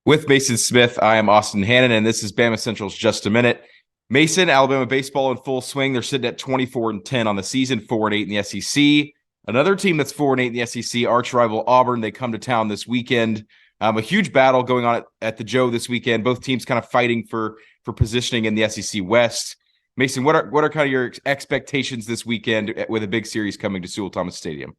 With Mason Smith, I am Austin Hannon, and this is Bama Central's Just a Minute. Mason, Alabama baseball in full swing. They're sitting at 24-10 on the season, 4-8 in the SEC. Another team that's 4-8 in the SEC, arch rival Auburn. They come to town this weekend. A huge battle going on at the Joe this weekend. Both teams kind of fighting for positioning in the SEC West. Mason, what are kind of your expectations this weekend with a big series coming to Sewell-Thomas Stadium?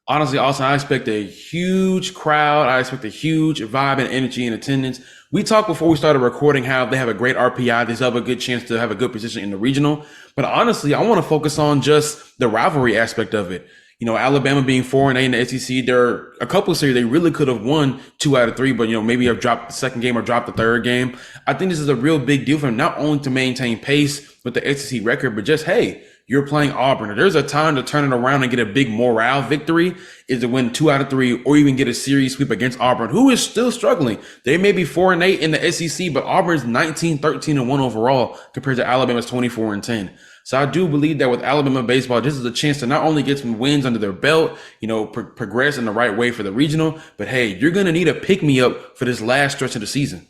Honestly, Austin, I expect a huge crowd. I expect a huge vibe and energy and attendance. We talked before we started recording how they have a great RPI. They still have a good chance to have a good position in the regional. But honestly, I want to focus on just the rivalry aspect of it. You know, Alabama being 4-8 in the SEC, there are a couple of series they really could have won 2 out of 3, but maybe have dropped the second game or dropped the third game. I think this is a real big deal for them, not only to maintain pace with the SEC record, but just, hey, you're playing Auburn. There's a time to turn it around and get a big morale victory is to win 2 out of 3 or even get a series sweep against Auburn, who is still struggling. They may be 4-8 in the SEC, but Auburn's 19-13-1 overall compared to Alabama's 24-10. So I do believe that with Alabama baseball, this is a chance to not only get some wins under their belt, progress in the right way for the regional, but hey, you're going to need a pick-me-up for this last stretch of the season.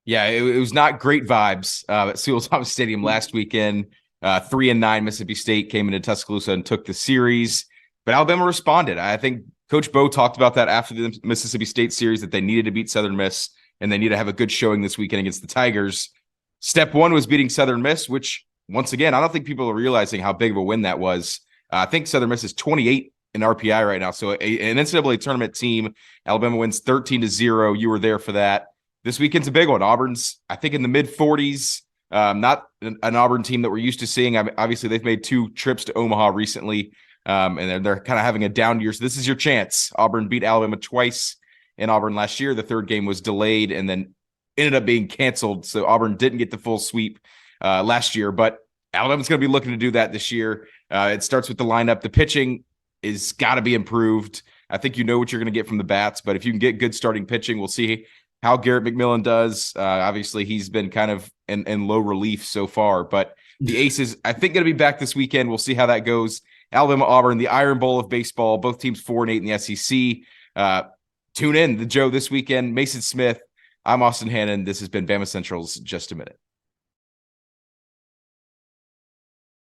Yeah, it was not great vibes at Sewell-Thomas Stadium last weekend. 3-9 Mississippi State came into Tuscaloosa and took the series, but Alabama responded. I think Coach Bo talked about that after the Mississippi State series, that they needed to beat Southern Miss and they need to have a good showing this weekend against the Tigers. Step one was beating Southern Miss, which once again, I don't think people are realizing how big of a win that was. I think Southern Miss is 28 in RPI right now. So an NCAA tournament team, Alabama wins 13-0. You were there for that. This weekend's a big one. Auburn's, I think, in the mid-40s. Not an Auburn team that we're used to seeing. Obviously, they've made 2 trips to Omaha recently, and they're kind of having a down year. So this is your chance. Auburn beat Alabama twice in Auburn last year. The third game was delayed and then ended up being canceled. So Auburn didn't get the full sweep last year, but Alabama's going to be looking to do that this year. It starts with the lineup. The pitching is got to be improved. I think you know what you're going to get from the bats, but if you can get good starting pitching, we'll see how Garrett McMillan does. Obviously, he's been kind of in low relief so far, but the Aces, I think, going to be back this weekend. We'll see how that goes. Alabama, Auburn, the Iron Bowl of baseball, both teams 4-8 in the SEC. Tune in the Joe this weekend. Mason Smith, I'm Austin Hannon. This has been Bama Central's Just a Minute.